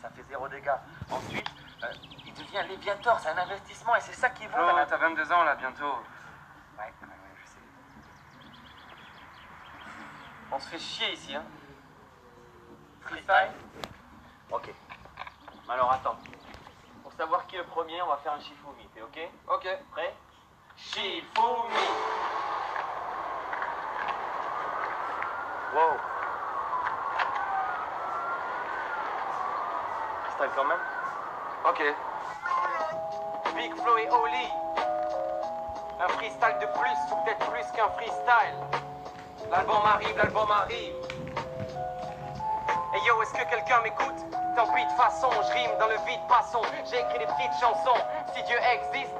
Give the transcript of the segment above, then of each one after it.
ça fait 0 dégâts. Ensuite, il devient Léviator, c'est un investissement et c'est ça qui vaut. Oh, t'as 22 ans là, bientôt. Ouais, je sais. On se fait chier ici, hein. Freestyle? Ok. Alors attends. Pour savoir qui est le premier, on va faire un Shifumi, t'es ok? Ok. Prêt? Shifumi! Wow. Freestyle quand même? Ok. Big Flo et Oli. Un freestyle de plus, ou peut-être plus qu'un freestyle. L'album arrive. Hey yo, est-ce que quelqu'un m'écoute? Tant pis de façon, je rime dans le vide, passons. J'ai écrit des petites chansons, si Dieu existe.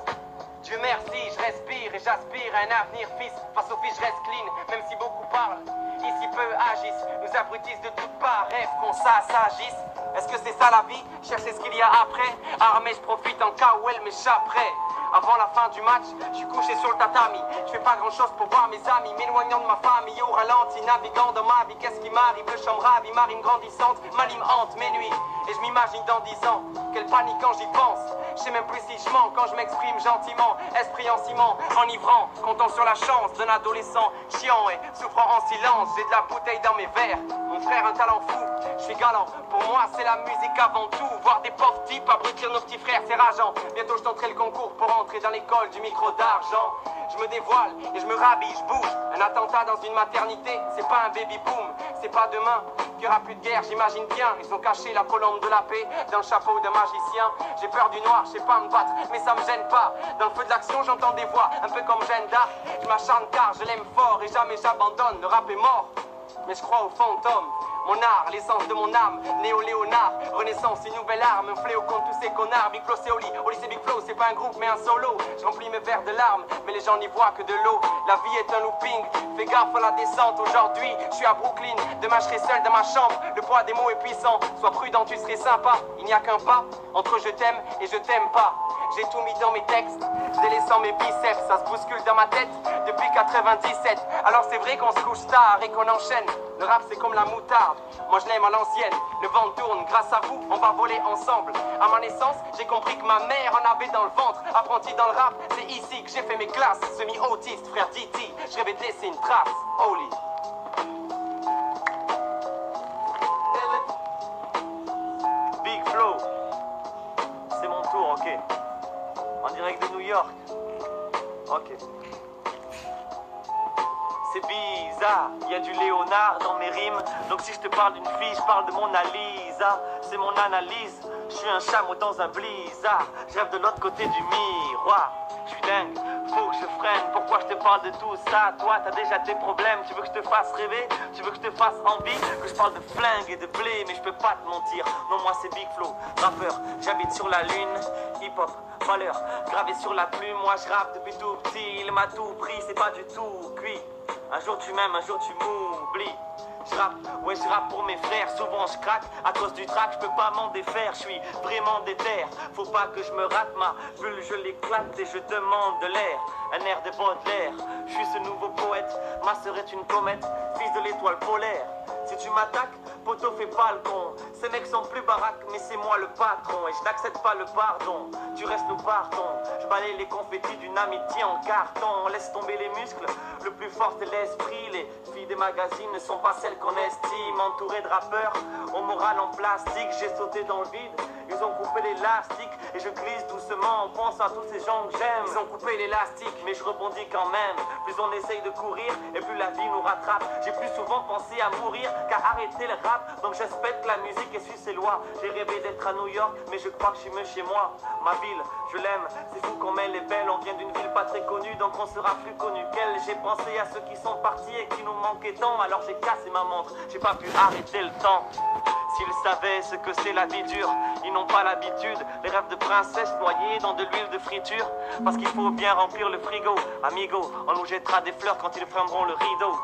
Dieu merci, je respire et j'aspire à un avenir fils. Face aux filles, je reste clean, même si beaucoup parlent. Ici peu agissent, nous abrutissent de toutes parts. Rêve qu'on s'agisse. Est-ce que c'est ça la vie? Chercher ce qu'il y a après. Armé, je profite en cas où elle m'échapperait. Avant la fin du match, je suis couché sur le tatami. Je fais pas grand chose pour voir mes amis, m'éloignant de ma famille au ralenti, naviguant dans ma vie. Qu'est-ce qui m'arrive? Le chambre ravie, ma rime grandissante, ma lime hante mes nuits. Et je m'imagine dans 10 ans, quelle panique quand j'y pense. Je sais même plus si je mens quand je m'exprime gentiment. Esprit en ciment, enivrant, comptant sur la chance d'un adolescent chiant et souffrant en silence. J'ai de la bouteille dans mes verres, mon frère un talent fou. Je suis galant, pour moi c'est la musique avant tout. Voir des pauvres types abrutir nos petits frères, c'est rageant. Bientôt je tenterai le concours pour entrer dans l'école du micro d'argent. Je me dévoile et je me rhabille, je bouge. Un attentat dans une maternité, c'est pas un baby boom. C'est pas demain qu'il y aura plus de guerre, j'imagine bien. Ils ont caché la colombe de la paix dans le chapeau d'un magicien. J'ai peur du noir, je sais pas me battre, mais ça me gêne pas. Dans le feu de l'action, j'entends des voix, un peu comme Jeanne d'Arc. Je m'acharne car je l'aime fort et jamais j'abandonne. Le rap est mort, mais je crois au fantôme. Mon art, l'essence de mon âme, néo-léonard, renaissance, une nouvelle arme, un fléau contre tous ces connards. Big Flo c'est Oli, Oli c'est Big Flo, c'est pas un groupe mais un solo. Je remplis mes verres de larmes, mais les gens n'y voient que de l'eau. La vie est un looping, fais gaffe à la descente. Aujourd'hui, je suis à Brooklyn, demain je serai seul dans ma chambre. Le poids des mots est puissant, sois prudent, tu serais sympa. Il n'y a qu'un pas entre je t'aime et je t'aime pas. J'ai tout mis dans mes textes, délaissant mes biceps, ça se bouscule dans ma tête depuis 97. Alors c'est vrai qu'on se couche tard et qu'on enchaîne. Le rap c'est comme la moutarde, moi je l'aime à l'ancienne. Le vent tourne, grâce à vous, on va voler ensemble. À ma naissance, j'ai compris que ma mère en avait dans le ventre. Apprenti dans le rap, c'est ici que j'ai fait mes classes. Semi-autiste, frère Diti, je rêvais de laisser une trace. Holy. Big Flo, c'est mon tour, ok. En direct de New York. Ok. C'est bizarre, il y a du Léonard dans mes rimes. Donc si je te parle d'une fille, je parle de Mona Lisa. C'est mon analyse, je suis un chameau dans un blizzard. Je rêve de l'autre côté du miroir. Je suis dingue, faut que je freine. Pourquoi je te parle de tout ça? Toi t'as déjà tes problèmes. Tu veux que je te fasse rêver? Tu veux que je te fasse envie? Que je parle de flingue et de blé? Mais je peux pas te mentir. Non, moi c'est Big Flo, rappeur. J'habite sur la lune, hip-hop, valeur gravée sur la plume. Moi je rappe depuis tout petit. Il m'a tout pris, c'est pas du tout cuit. Un jour tu m'aimes, un jour tu m'oublies. Je rappe, ouais je rappe pour mes frères. Souvent je craque à cause du track, je peux pas m'en défaire. Je suis vraiment déter, faut pas que je me rate. Ma bulle je l'éclate et je demande de l'air. Un air de Baudelaire, je suis ce nouveau poète. Ma sœur est une comète, fils de l'étoile polaire. Si tu m'attaques, poteau fais pas le con. Ces mecs sont plus baraques, mais c'est moi le patron. Et je n'accepte pas le pardon, tu restes nous partons. Je balaye les confettis d'une amitié en carton. Laisse tomber les muscles, le plus fort c'est l'esprit. Les filles des magazines ne sont pas celles qu'on estime. Entouré de rappeurs, au moral en plastique. J'ai sauté dans le vide, ils ont coupé l'élastique. Et je glisse doucement, on pense à tous ces gens que j'aime. Ils ont coupé l'élastique, mais je rebondis quand même. Plus on essaye de courir, et plus la vie nous rattrape. J'ai plus souvent pensé à mourir qu'à arrêter le rap. Donc j'espère que la musique essuie ses lois. J'ai rêvé d'être à New York, mais je crois que je suis mieux chez moi. Ma ville, je l'aime, c'est fou qu'on mêle les belles. On vient d'une ville pas très connue, donc on sera plus connu qu'elle. J'ai pensé à ceux qui sont partis et qui nous manquaient tant. Alors j'ai cassé ma montre, j'ai pas pu arrêter le temps. S'ils savaient ce que c'est la vie dure, ils n'ont pas l'habitude. Les rêves de princesse noyés dans de l'huile de friture. Parce qu'il faut bien remplir le frigo. Amigo, on nous jettera des fleurs quand ils fermeront le rideau.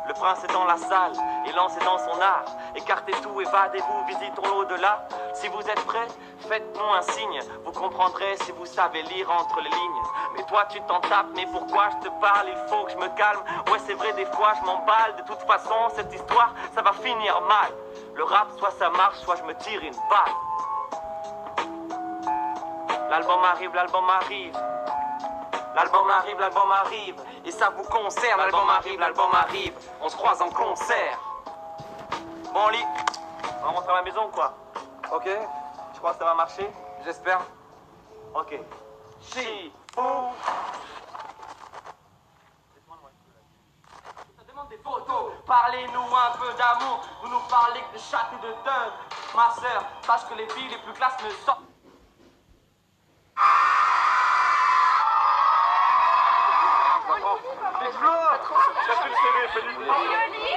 Le prince est dans la salle et lancé dans son art. Écartez tout, évadez-vous, visitons l'au-delà. Si vous êtes prêts, faites-nous un signe. Vous comprendrez si vous savez lire entre les lignes. Mais toi tu t'en tapes, mais pourquoi je te parle? Il faut que je me calme. Ouais c'est vrai des fois je m'emballe. De toute façon cette histoire ça va finir mal. Le rap, soit ça marche, soit je me tire une balle. L'album arrive, l'album arrive. L'album arrive, l'album arrive. Et ça vous concerne, l'album arrive, l'album arrive. On se croise en concert. Bon, Oli, on rentre à la maison ou quoi? Ok, Tu crois que ça va marcher? j'espère. Ok. Chi. Ça demande des photos. Parlez-nous un peu d'amour. Vous nous parlez que de chat et de dinde. Ma sœur, sache que les filles les plus classes me sortent. Big Flo, j'ai fait le CV, félicitations.